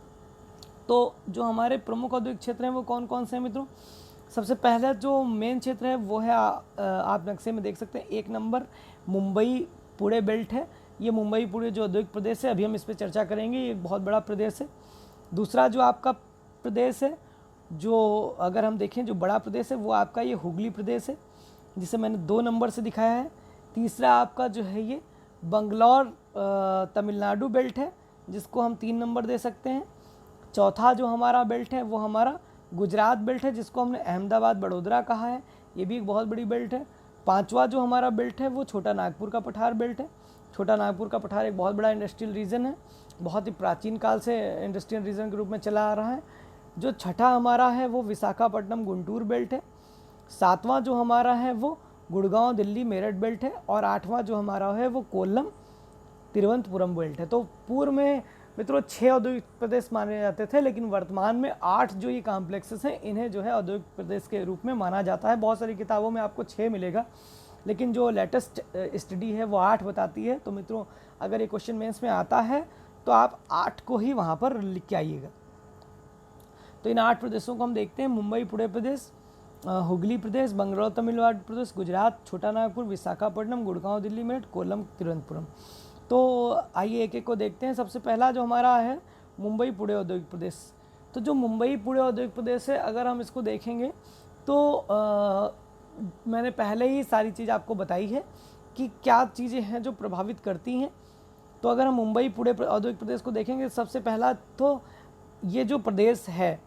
तो जो हमारे प्रमुख औद्योगिक क्षेत्र हैं वो कौन कौन से हैं मित्रों? सबसे पहला जो मेन क्षेत्र है वो है आप नक्शे में देख सकते हैं, 1 नंबर मुंबई पुणे बेल्ट है। ये मुंबई पुणे जो औद्योगिक प्रदेश है, अभी हम इस पर चर्चा करेंगे, ये एक बहुत बड़ा प्रदेश है। दूसरा जो आपका प्रदेश है, जो अगर हम देखें जो बड़ा प्रदेश है वो आपका ये हुगली प्रदेश है, जिसे मैंने 2 नंबर से दिखाया है। तीसरा आपका जो है ये बंगलौर तमिलनाडु बेल्ट है, जिसको हम 3 नंबर दे सकते हैं। चौथा जो हमारा बेल्ट है वो हमारा गुजरात बेल्ट है, जिसको हमने अहमदाबाद बड़ोदरा कहा है, ये भी एक बहुत बड़ी बेल्ट है। पांचवा जो हमारा बेल्ट है वो छोटा नागपुर का पठार बेल्ट है। छोटा नागपुर का पठार एक बहुत बड़ा इंडस्ट्रियल रीजन है, बहुत ही प्राचीन काल से इंडस्ट्रियल रीजन के रूप में चला आ रहा है। जो छठा हमारा है वो विशाखापट्टनम गुंटूर बेल्ट है। सातवां जो हमारा है वो गुड़गांव दिल्ली मेरठ बेल्ट है। और आठवां जो हमारा है वो कोल्लम तिरुवनंतपुरम बेल्ट है। तो पूर्व में मित्रों 6 औद्योगिक प्रदेश माने जाते थे, लेकिन वर्तमान में 8 जो ये कॉम्प्लेक्सेस हैं इन्हें जो है औद्योगिक प्रदेश के रूप में माना जाता है। बहुत सारी किताबों में आपको 6 मिलेगा, लेकिन जो लेटेस्ट स्टडी है वो 8 बताती है। तो मित्रों, अगर ये क्वेश्चन मेंस में आता है तो आप 8 को ही वहाँ पर लिख के आइएगा। तो इन 8 प्रदेशों को हम देखते हैं, मुंबई पुणे प्रदेश, हुगली प्रदेश, बंगलौर तमिलनाडु प्रदेश, गुजरात, छोटा नागपुर, विशाखापट्टनम, गुड़गांव दिल्ली मेरठ, कोल्लम तिरुवनंतपुरम। तो आइए एक एक को देखते हैं। सबसे पहला जो हमारा है मुंबई पुणे औद्योगिक प्रदेश। तो जो मुंबई पुणे औद्योगिक प्रदेश है, अगर हम इसको देखेंगे तो मैंने पहले ही सारी चीज़ आपको बताई है कि क्या चीज़ें हैं जो प्रभावित करती हैं। तो अगर हम मुंबई पुणे औद्योगिक प्रदेश को देखेंगे, सबसे पहला तो ये जो प्रदेश है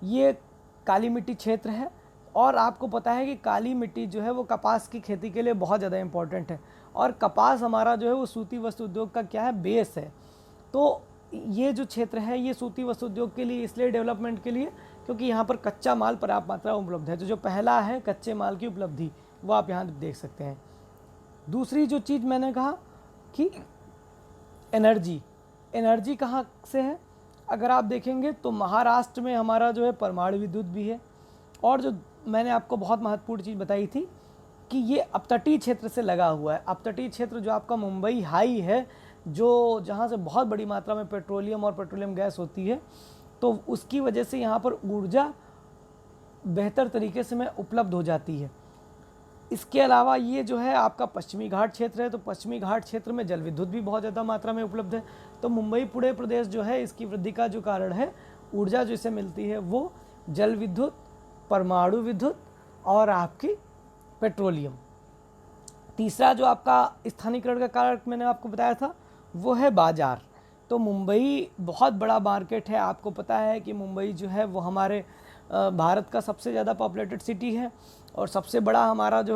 ये काली मिट्टी क्षेत्र है, और आपको पता है कि काली मिट्टी जो है वो कपास की खेती के लिए बहुत ज़्यादा इम्पॉर्टेंट है, और कपास हमारा जो है वो सूती वस्त्र उद्योग का क्या है, बेस है। तो ये जो क्षेत्र है ये सूती वस्त्र उद्योग के लिए इसलिए डेवलपमेंट के लिए क्योंकि यहाँ पर कच्चा माल पर्याप्त मात्रा में उपलब्ध है। तो जो पहला है कच्चे माल की उपलब्धि, वो आप यहाँ देख सकते हैं। दूसरी जो चीज़ मैंने कहा कि एनर्जी कहाँ से है, अगर आप देखेंगे तो महाराष्ट्र में हमारा जो है परमाणु विद्युत भी है। और जो मैंने आपको बहुत महत्वपूर्ण चीज़ बताई थी कि ये अपतटीय क्षेत्र से लगा हुआ है। अपतटीय क्षेत्र जो आपका मुंबई हाई है, जो जहाँ से बहुत बड़ी मात्रा में पेट्रोलियम और पेट्रोलियम गैस होती है, तो उसकी वजह से यहाँ पर ऊर्जा बेहतर तरीके से में उपलब्ध हो जाती है। इसके अलावा ये जो है आपका पश्चिमी घाट क्षेत्र है, तो पश्चिमी घाट क्षेत्र में जल विद्युत भी बहुत ज़्यादा मात्रा में उपलब्ध है। तो मुंबई पुणे प्रदेश जो है इसकी वृद्धि का जो कारण है ऊर्जा जो इसे मिलती है वो जल विद्युत, परमाणु विद्युत और आपकी पेट्रोलियम। तीसरा जो आपका स्थानीयकरण का कारक मैंने आपको बताया था वो है बाजार। तो मुंबई बहुत बड़ा मार्केट है, आपको पता है कि मुंबई जो है वो हमारे भारत का सबसे ज़्यादा पॉपुलेटेड सिटी है और सबसे बड़ा हमारा जो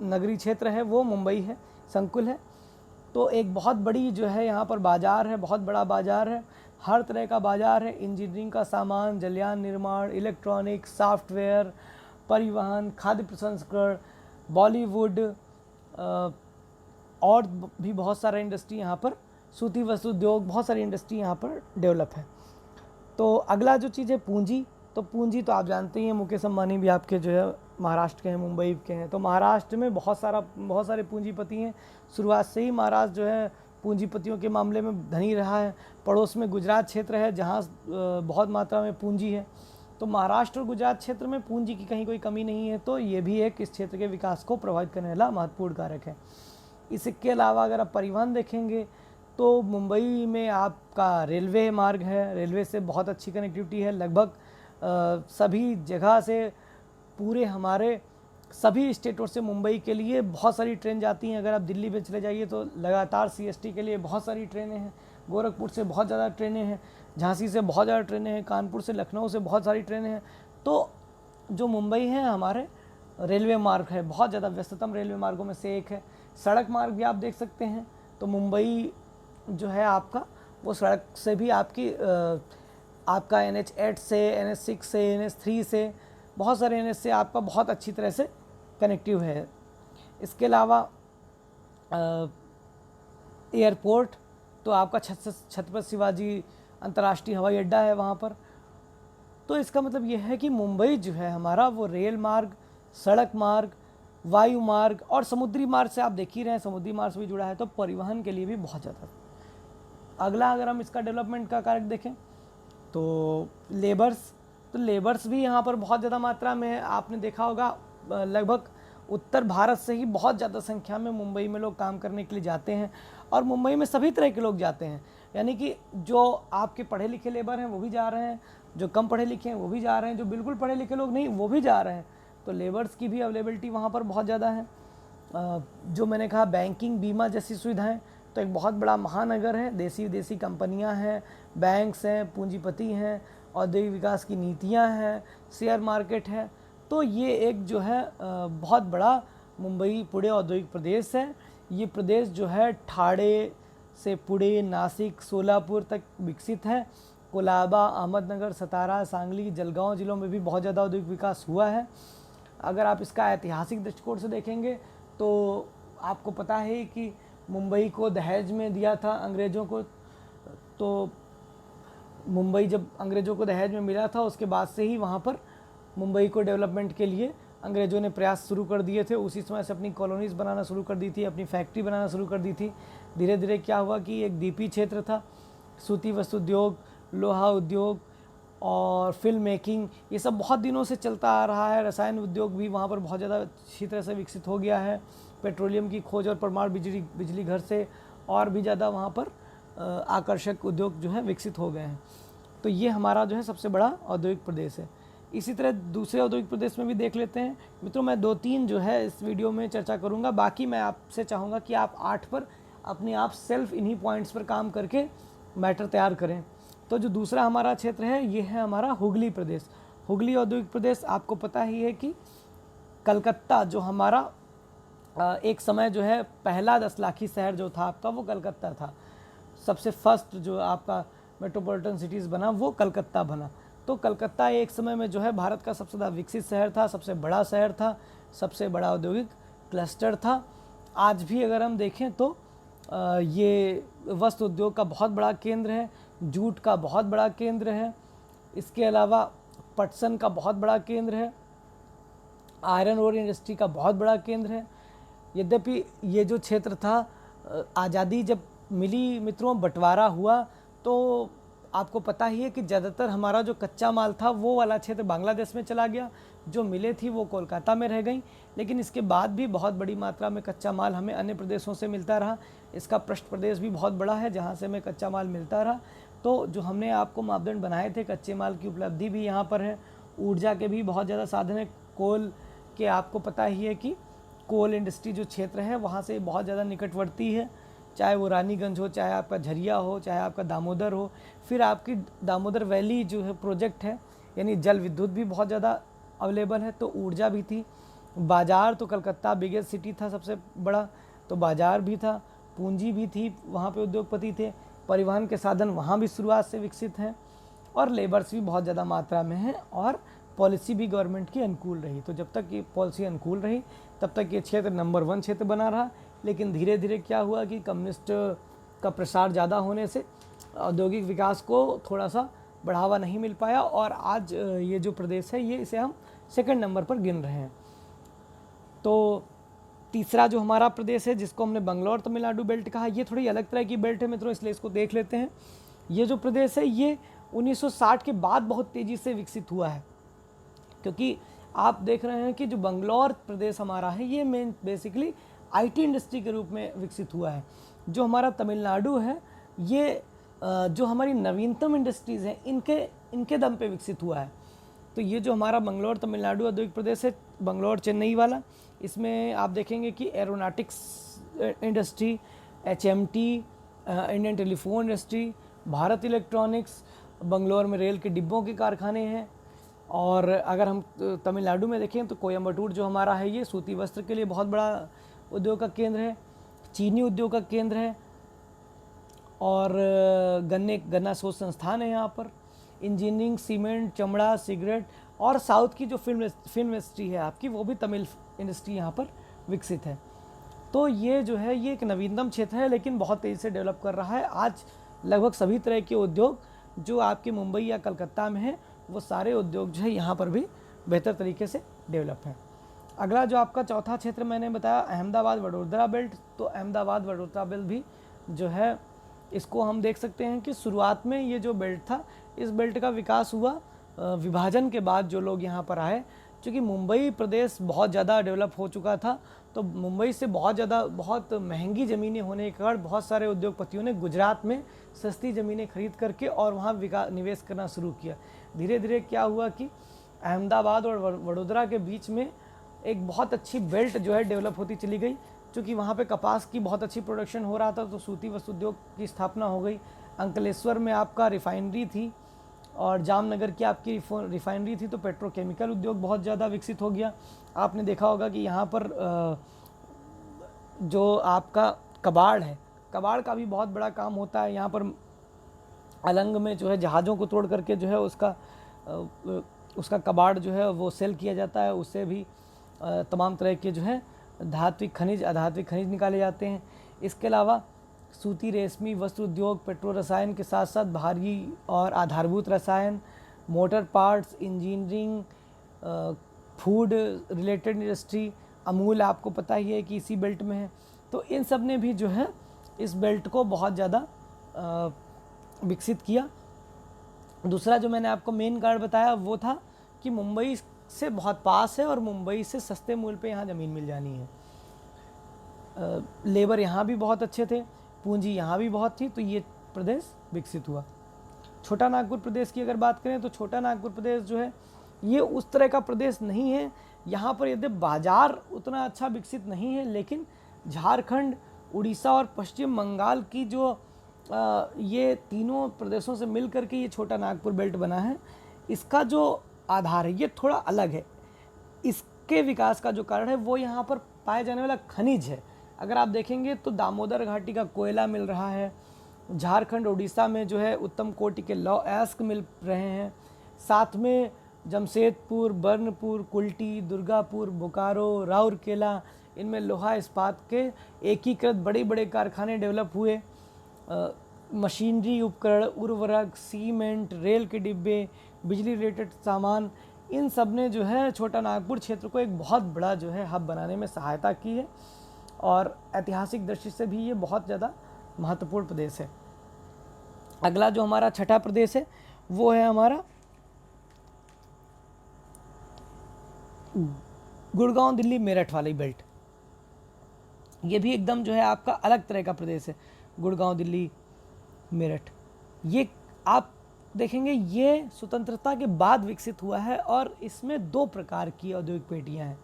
नगरीय क्षेत्र है वो मुंबई है, संकुल है। तो एक बहुत बड़ी जो है यहाँ पर बाज़ार है, बहुत बड़ा बाज़ार है, हर तरह का बाज़ार है। इंजीनियरिंग का सामान, जलयान निर्माण, इलेक्ट्रॉनिक, सॉफ्टवेयर, परिवहन, खाद्य प्रसंस्करण, बॉलीवुड और भी बहुत सारा इंडस्ट्री यहाँ पर, सूती वस्त्र उद्योग, बहुत सारी इंडस्ट्री यहाँ पर डेवलप है। तो अगला जो चीज़ है पूंजी। तो पूंजी तो आप जानते ही हैं, मुकेश अंबानी भी आपके जो है महाराष्ट्र के हैं, मुंबई के हैं। तो महाराष्ट्र में बहुत सारे पूंजीपति हैं। शुरुआत से ही महाराष्ट्र जो है पूंजीपतियों के मामले में धनी रहा है। पड़ोस में गुजरात क्षेत्र है जहाँ बहुत मात्रा में पूंजी है। तो महाराष्ट्र और गुजरात क्षेत्र में पूंजी की कहीं कोई कमी नहीं है। तो ये भी एक इस क्षेत्र के विकास को प्रभावित करने वाला महत्वपूर्ण कारक है। इसके अलावा अगर आप परिवहन देखेंगे तो मुंबई में आपका रेलवे मार्ग है, रेलवे से बहुत अच्छी कनेक्टिविटी है। लगभग सभी जगह से, पूरे हमारे सभी स्टेटों से मुंबई के लिए बहुत सारी ट्रेन जाती हैं। अगर आप दिल्ली में चले जाइए तो लगातार CST के लिए बहुत सारी ट्रेनें हैं, गोरखपुर से बहुत ज़्यादा ट्रेनें हैं, झांसी से बहुत ज़्यादा ट्रेनें हैं, कानपुर से लखनऊ से बहुत सारी ट्रेनें हैं। तो जो मुंबई है हमारे रेलवे मार्ग है, बहुत ज़्यादा व्यस्ततम रेलवे मार्गों में से एक है। सड़क मार्ग भी आप देख सकते हैं। तो मुंबई जो है आपका वो सड़क से भी आपका NH8 से, NH6 से, NH3 से, बहुत सारे NH से आपका बहुत अच्छी तरह से कनेक्टिव है। इसके अलावा एयरपोर्ट तो आपका छत्रपति शिवाजी अंतर्राष्ट्रीय हवाई अड्डा है वहाँ पर। तो इसका मतलब ये है कि मुंबई जो है हमारा वो रेल मार्ग, सड़क मार्ग, वायु मार्ग और समुद्री मार्ग से आप देख ही रहे हैं, समुद्री मार्ग से भी जुड़ा है। तो परिवहन के लिए भी बहुत ज़्यादा। अगला अगर हम इसका डेवलपमेंट का कारक देखें तो लेबर्स। तो लेबर्स भी यहाँ पर बहुत ज़्यादा मात्रा में, आपने देखा होगा लगभग उत्तर भारत से ही बहुत ज़्यादा संख्या में मुंबई में लोग काम करने के लिए जाते हैं। और मुंबई में सभी तरह के लोग जाते हैं, यानी कि जो आपके पढ़े लिखे लेबर हैं वो भी जा रहे हैं, जो कम पढ़े लिखे हैं वो भी जा रहे हैं, जो बिल्कुल पढ़े लिखे लोग नहीं वो भी जा रहे हैं। तो लेबर्स की भी अवेलेबिलिटी वहाँ पर बहुत ज़्यादा है। जो मैंने कहा बैंकिंग, बीमा जैसी सुविधाएं, तो एक बहुत बड़ा महानगर है, देसी विदेशी कंपनियां हैं, बैंक्स हैं, पूंजीपति हैं, औद्योगिक विकास की नीतियां हैं, शेयर मार्केट है। तो ये एक जो है बहुत बड़ा मुंबई पुणे औद्योगिक प्रदेश है। ये प्रदेश जो है ठाणे से पुणे, नासिक, सोलापुर तक विकसित है। कोलाबा, अहमदनगर, सतारा, सांगली, जलगांव जिलों में भी बहुत ज़्यादा औद्योगिक विकास हुआ है। अगर आप इसका ऐतिहासिक दृष्टिकोण से देखेंगे तो आपको पता है कि मुंबई को दहेज में दिया था अंग्रेज़ों को। तो मुंबई जब अंग्रेज़ों को दहेज में मिला था उसके बाद से ही वहाँ पर मुंबई को डेवलपमेंट के लिए अंग्रेज़ों ने प्रयास शुरू कर दिए थे। उसी समय से अपनी कॉलोनीज़ बनाना शुरू कर दी थी, अपनी फैक्ट्री बनाना शुरू कर दी थी। धीरे धीरे क्या हुआ कि एक द्वीपीय क्षेत्र था, सूती वस्त्र उद्योग, लोहा उद्योग और फिल्म मेकिंग, ये सब बहुत दिनों से चलता आ रहा है। रसायन उद्योग भी वहाँ पर बहुत ज़्यादा अच्छी तरह से विकसित हो गया है। पेट्रोलियम की खोज और परमाणु बिजली घर से और भी ज़्यादा वहाँ पर आकर्षक उद्योग जो है विकसित हो गए हैं। तो ये हमारा जो है सबसे बड़ा औद्योगिक प्रदेश है। इसी तरह दूसरे औद्योगिक प्रदेश में भी देख लेते हैं मित्रों। मैं 2-3 जो है इस वीडियो में चर्चा करूँगा, बाकी मैं आपसे चाहूँगा कि आप 8 पर अपने आप सेल्फ इन्हीं पॉइंट्स पर काम करके मैटर तैयार करें। तो जो दूसरा हमारा क्षेत्र है ये है हमारा हुगली प्रदेश। हुगली औद्योगिक प्रदेश, आपको पता ही है कि कलकत्ता जो हमारा एक समय जो है पहला 10 लाखी शहर जो था आपका वो कलकत्ता था। सबसे फर्स्ट जो आपका मेट्रोपॉलिटन सिटीज़ बना वो कलकत्ता बना। तो कलकत्ता एक समय में जो है भारत का सबसे ज़्यादा विकसित शहर था, सबसे बड़ा शहर था, सबसे बड़ा औद्योगिक क्लस्टर था। आज भी अगर हम देखें तो ये वस्त्र उद्योग का बहुत बड़ा केंद्र है, जूट का बहुत बड़ा केंद्र है, इसके अलावा पटसन का बहुत बड़ा केंद्र है, आयरन ओर इंडस्ट्री का बहुत बड़ा केंद्र है। यद्यपि ये जो क्षेत्र था आज़ादी जब मिली मित्रों, बंटवारा हुआ, तो आपको पता ही है कि ज़्यादातर हमारा जो कच्चा माल था वो वाला क्षेत्र बांग्लादेश में चला गया, जो मिलें थी वो कोलकाता में रह गई। लेकिन इसके बाद भी बहुत बड़ी मात्रा में कच्चा माल हमें अन्य प्रदेशों से मिलता रहा। इसका पृष्ठ प्रदेश भी बहुत बड़ा है जहाँ से हमें कच्चा माल मिलता रहा। तो जो हमने आपको मापदंड बनाए थे, कच्चे माल की उपलब्धि भी यहाँ पर है, ऊर्जा के भी बहुत ज़्यादा साधन है। कोल के आपको पता ही है कि कोल इंडस्ट्री जो क्षेत्र है वहाँ से बहुत ज़्यादा निकटवर्ती है, चाहे वो रानीगंज हो, चाहे आपका झरिया हो, चाहे आपका दामोदर हो। फिर आपकी दामोदर वैली जो है प्रोजेक्ट है, यानी जल विद्युत भी बहुत ज़्यादा अवेलेबल है, तो ऊर्जा भी थी। बाज़ार तो कलकत्ता बिगेस्ट सिटी था सबसे बड़ा, तो बाज़ार भी था, पूंजी भी थी, वहाँ पे उद्योगपति थे, परिवहन के साधन वहाँ भी शुरुआत से विकसित हैं, और लेबर्स भी बहुत ज़्यादा मात्रा में हैं, और पॉलिसी भी गवर्नमेंट की अनुकूल रही। तो जब तक ये पॉलिसी अनुकूल रही तब तक ये क्षेत्र नंबर 1 क्षेत्र बना रहा। लेकिन धीरे धीरे क्या हुआ कि कम्युनिस्ट का प्रसार ज़्यादा होने से औद्योगिक विकास को थोड़ा सा बढ़ावा नहीं मिल पाया, और आज ये जो प्रदेश है ये इसे हम सेकंड नंबर पर गिन रहे हैं। तो तीसरा जो हमारा प्रदेश है जिसको हमने बंगलौर तमिलनाडु बेल्ट कहा, ये थोड़ी अलग तरह की बेल्ट है मित्रों, इसलिए इसको देख लेते हैं। ये जो प्रदेश है ये 1960 के बाद बहुत तेज़ी से विकसित हुआ है, क्योंकि आप देख रहे हैं कि जो बंगलौर प्रदेश हमारा है ये मेन बेसिकली आईटी इंडस्ट्री के रूप में विकसित हुआ है। जो हमारा तमिलनाडु है ये जो हमारी नवीनतम इंडस्ट्रीज़ हैं इनके दम पे विकसित हुआ है। तो ये जो हमारा बंगलौर तमिलनाडु औद्योगिक प्रदेश है, बंगलौर चेन्नई वाला, इसमें आप देखेंगे कि aeronautics industry, HMT, Indian telephone industry, Bharat electronics, Bangalore में रेल के डिब्बों के कारखाने हैं। और अगर हम तमिलनाडु में देखें तो कोयम्बटूर जो हमारा है ये सूती वस्त्र के लिए बहुत बड़ा उद्योग का केंद्र है, चीनी उद्योग का केंद्र है, और गन्ना शोध संस्थान है यहाँ पर, इंजीनियरिंग, सीमेंट, चमड़ा, सिगरेट, और साउथ की जो फिल्म इंडस्ट्री है आपकी वो भी तमिल इंडस्ट्री यहाँ पर विकसित है। तो ये जो है ये एक नवीनतम क्षेत्र है लेकिन बहुत तेज़ी से डेवलप कर रहा है। आज लगभग सभी तरह के उद्योग जो आपके मुंबई या कलकत्ता में हैं वो सारे उद्योग जो है यहाँ पर भी बेहतर तरीके से डेवलप हैं। अगला जो आपका चौथा क्षेत्र मैंने बताया अहमदाबाद वडोदरा बेल्ट, तो अहमदाबाद वडोदरा बेल्ट भी जो है इसको हम देख सकते हैं कि शुरुआत में ये जो बेल्ट था इस बेल्ट का विकास हुआ विभाजन के बाद जो लोग यहाँ पर आए, क्योंकि मुंबई प्रदेश बहुत ज़्यादा डेवलप हो चुका था, तो मुंबई से बहुत महंगी ज़मीनें होने के कारण बहुत सारे उद्योगपतियों ने गुजरात में सस्ती ज़मीनें खरीद करके और वहाँ निवेश करना शुरू किया। धीरे धीरे क्या हुआ कि अहमदाबाद और वडोदरा के बीच में एक बहुत अच्छी बेल्ट जो है डेवलप होती चली गई, क्योंकि वहाँ पे कपास की बहुत अच्छी प्रोडक्शन हो रहा था, तो सूती वस्त्र उद्योग की स्थापना हो गई। अंकलेश्वर में आपका रिफाइनरी थी और जामनगर की आपकी रिफाइनरी थी, तो पेट्रोकेमिकल उद्योग बहुत ज़्यादा विकसित हो गया। आपने देखा होगा कि यहाँ पर जो आपका कबाड़ है, कबाड़ का भी बहुत बड़ा काम होता है। यहाँ पर अलंग में जो है जहाज़ों को तोड़ करके जो है उसका कबाड़ जो है वो सेल किया जाता है, उससे भी तमाम तरह के जो है धात्विक खनिज, अधात्विक खनिज निकाले जाते हैं। इसके अलावा सूती, रेशमी वस्त्र उद्योग, पेट्रो रसायन के साथ साथ भारी और आधारभूत रसायन, motor parts, engineering, food related industry, Amul आपको पता ही है कि इसी बेल्ट में है। तो इन सब ने भी जो है इस बेल्ट को बहुत ज़्यादा विकसित किया। दूसरा जो मैंने आपको मेन कारण बताया वो था कि मुंबई से बहुत पास है और मुंबई से सस्ते मूल्य पे यहाँ ज़मीन मिल जानी है। लेबर यहाँ भी बहुत अच्छे थे, पूंजी यहाँ भी बहुत थी, तो ये प्रदेश विकसित हुआ। छोटा नागपुर प्रदेश की अगर बात करें तो छोटा नागपुर प्रदेश जो है ये उस तरह का प्रदेश नहीं है। यहाँ पर यदि बाज़ार उतना अच्छा विकसित नहीं है, लेकिन झारखंड, उड़ीसा और पश्चिम बंगाल की जो ये तीनों प्रदेशों से मिल करके ये छोटा नागपुर बेल्ट बना है, इसका जो आधार है ये थोड़ा अलग है। इसके विकास का जो कारण है वो यहाँ पर पाए जाने वाला खनिज है। अगर आप देखेंगे तो दामोदर घाटी का कोयला मिल रहा है, झारखंड, उड़ीसा में जो है उत्तम कोटि के लौह अयस्क मिल रहे हैं, साथ में जमशेदपुर, बर्नपुर, कुल्टी, दुर्गापुर, बोकारो, राउरकेला, इनमें लोहा इस्पात के एकीकृत बड़े बड़े कारखाने डेवलप हुए। मशीनरी, उपकरण, उर्वरक, सीमेंट, रेल के डिब्बे, बिजली रिलेटेड सामान, इन सब ने जो है छोटा नागपुर क्षेत्र को एक बहुत बड़ा जो है हब बनाने में सहायता की है, और ऐतिहासिक दृष्टि से भी ये बहुत ज़्यादा महत्वपूर्ण प्रदेश है। अगला जो हमारा छठा प्रदेश है वो है हमारा गुड़गांव, दिल्ली, मेरठ वाली बेल्ट। ये भी एकदम जो है आपका अलग तरह का प्रदेश है। गुड़गांव, दिल्ली, मेरठ, ये आप देखेंगे ये स्वतंत्रता के बाद विकसित हुआ है और इसमें 2 प्रकार की औद्योगिक पेटियां हैं।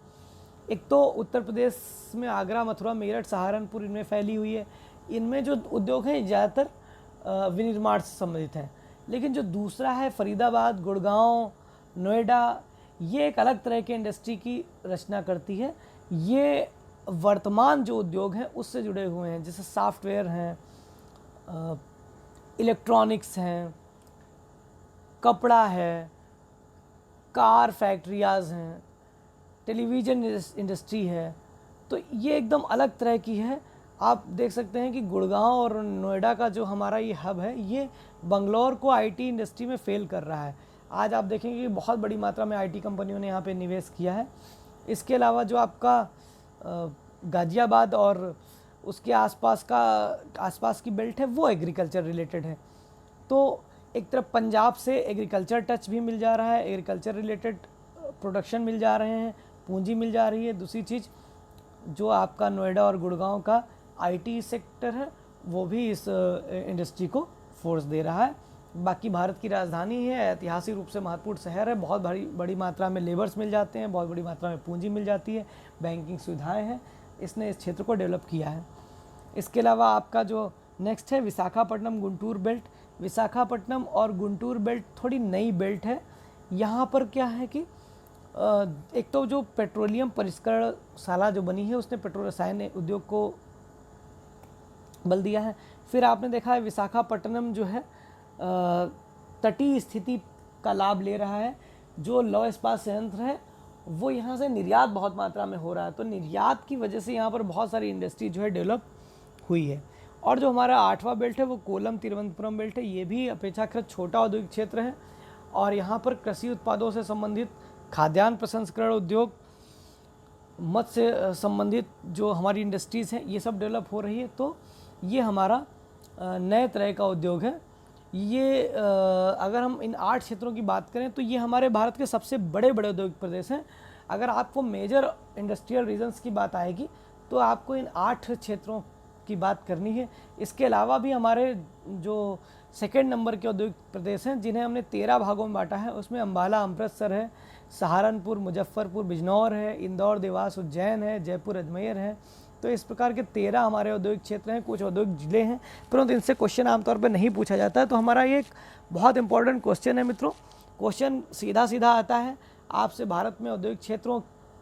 एक तो उत्तर प्रदेश में आगरा, मथुरा, मेरठ, सहारनपुर इनमें फैली हुई है। इनमें जो उद्योग हैं ज़्यादातर विनिर्माण से संबंधित हैं। लेकिन जो दूसरा है फरीदाबाद, गुड़गांव, नोएडा, ये एक अलग तरह के इंडस्ट्री की रचना करती है। ये वर्तमान जो उद्योग हैं उससे जुड़े हुए हैं, जैसे सॉफ्टवेयर हैं, इलेक्ट्रॉनिक्स हैं, कपड़ा है, कार फैक्ट्रियाज़ हैं, टेलीविज़न इंडस्ट्री है। तो ये एकदम अलग तरह की है। आप देख सकते हैं कि गुड़गांव और नोएडा का जो हमारा ये हब है, ये बंगलौर को आईटी इंडस्ट्री में फेल कर रहा है। आज आप देखेंगे कि बहुत बड़ी मात्रा में आईटी कंपनियों ने यहाँ पे निवेश किया है। इसके अलावा जो आपका गाज़ियाबाद और उसके आसपास की बेल्ट है वो एग्रीकल्चर रिलेटेड है। तो एक तरफ पंजाब से एग्रीकल्चर टच भी मिल जा रहा है, एग्रीकल्चर रिलेटेड प्रोडक्शन मिल जा रहे हैं, पूंजी मिल जा रही है। दूसरी चीज़ जो आपका नोएडा और गुड़गांव का आईटी सेक्टर है वो भी इस इंडस्ट्री को फोर्स दे रहा है। बाकी भारत की राजधानी है, ऐतिहासिक रूप से महत्वपूर्ण शहर है, बहुत बड़ी मात्रा में लेबर्स मिल जाते हैं, बहुत बड़ी मात्रा में पूंजी मिल जाती है, बैंकिंग सुविधाएं हैं। इसने इस क्षेत्र को डेवलप किया है। इसके अलावा आपका जो नेक्स्ट है विशाखापट्टनम गुंटूर बेल्ट। विशाखापट्टनम और गुंटूर बेल्ट थोड़ी नई बेल्ट है। यहाँ पर क्या है कि एक तो जो पेट्रोलियम परिष्करणशाला जो बनी है उसने पेट्रोल रसायन उद्योग को बल दिया है। फिर आपने देखा है विशाखापट्टनम जो है तटीय स्थिति का लाभ ले रहा है। जो लौह इस्पात संयंत्र है वो यहाँ से निर्यात बहुत मात्रा में हो रहा है, तो निर्यात की वजह से यहाँ पर बहुत सारी इंडस्ट्री जो है डेवलप हुई है। और जो हमारा 8वां बेल्ट है वो कोलम तिरुवनंतपुरम बेल्ट है। ये भी अपेक्षाकृत छोटा औद्योगिक क्षेत्र है और यहाँ पर कृषि उत्पादों से संबंधित खाद्यान्न प्रसंस्करण उद्योग, मत्स्य संबंधित जो हमारी इंडस्ट्रीज़ हैं ये सब डेवलप हो रही है। तो ये हमारा नए तरह का उद्योग है। ये अगर हम इन 8 क्षेत्रों की बात करें तो ये हमारे भारत के सबसे बड़े औद्योगिक प्रदेश हैं। अगर आपको मेजर इंडस्ट्रियल रीजन्स की बात आएगी तो आपको इन 8 क्षेत्रों की बात करनी है। इसके अलावा भी हमारे जो सेकंड नंबर के औद्योगिक प्रदेश हैं जिन्हें हमने 13 भागों में बांटा है, उसमें अम्बाला अमृतसर है, सहारनपुर, मुजफ्फरपुर, बिजनौर है, इंदौर, देवास, उज्जैन है, जयपुर, अजमेर है। तो इस प्रकार के 13 हमारे औद्योगिक क्षेत्र हैं, कुछ औद्योगिक जिले हैं, परंतु इनसे क्वेश्चन आमतौर पर नहीं पूछा जाता है। तो हमारा ये एक बहुत इंपॉर्टेंट क्वेश्चन है मित्रों। क्वेश्चन सीधा सीधा आता है आपसे, भारत में औद्योगिक क्षेत्रों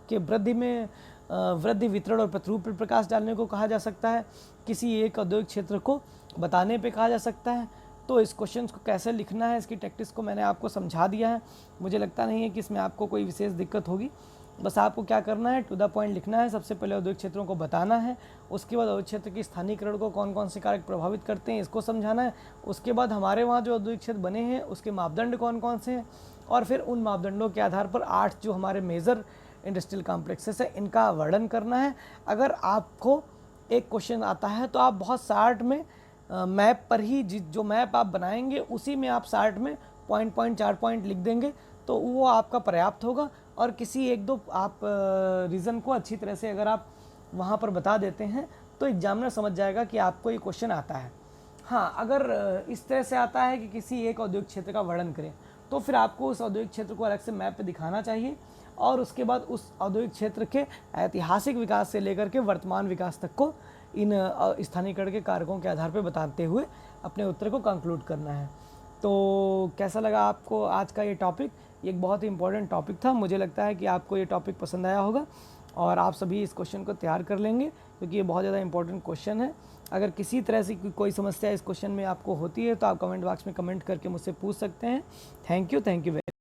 के वृद्धि, वितरण और प्रतिरूप पर प्रकाश डालने को कहा जा सकता है, किसी एक औद्योगिक क्षेत्र को बताने पे कहा जा सकता है। तो इस क्वेश्चन को कैसे लिखना है, इसकी टैक्टिक्स को मैंने आपको समझा दिया है। मुझे लगता नहीं है कि इसमें आपको कोई विशेष दिक्कत होगी। बस आपको क्या करना है, टू द पॉइंट लिखना है। सबसे पहले औद्योगिक क्षेत्रों को बताना है, उसके बाद औद्योगिक क्षेत्र की स्थानीयकरण को कौन कौन से कारक प्रभावित करते हैं इसको समझाना है। उसके बाद हमारे वहाँ जो औद्योगिक क्षेत्र बने हैं उसके मापदंड कौन कौन से हैं, और फिर उन मापदंडों के आधार पर 8 जो हमारे मेजर इंडस्ट्रियल कॉम्प्लेक्सेस है इनका वर्णन करना है। अगर आपको एक क्वेश्चन आता है तो आप बहुत शार्ट में मैप पर ही जो मैप आप बनाएंगे उसी में आप शार्ट में पॉइंट 4 पॉइंट लिख देंगे तो वो आपका पर्याप्त होगा। और किसी एक दो आप रीज़न को अच्छी तरह से अगर आप वहाँ पर बता देते हैं तो एग्जामिनर समझ जाएगा कि आपको ये क्वेश्चन आता है। हाँ, अगर इस तरह से आता है कि किसी एक औद्योगिक क्षेत्र का वर्णन करें तो फिर आपको उस औद्योगिक क्षेत्र को अलग से मैप पे दिखाना चाहिए और उसके बाद उस औद्योगिक क्षेत्र के ऐतिहासिक विकास से लेकर के वर्तमान विकास तक को इन स्थानीयकरण के कारकों के आधार पर बताते हुए अपने उत्तर को कंक्लूड करना है। तो कैसा लगा आपको आज का ये टॉपिक? ये एक बहुत ही इंपॉर्टेंट टॉपिक था। मुझे लगता है कि आपको ये टॉपिक पसंद आया होगा और आप सभी इस क्वेश्चन को तैयार कर लेंगे क्योंकि ये बहुत ज़्यादा इंपॉर्टेंट क्वेश्चन है। अगर किसी तरह से कोई समस्या इस क्वेश्चन में आपको होती है तो आप कमेंट बॉक्स में कमेंट करके मुझसे पूछ सकते हैं। Thank you very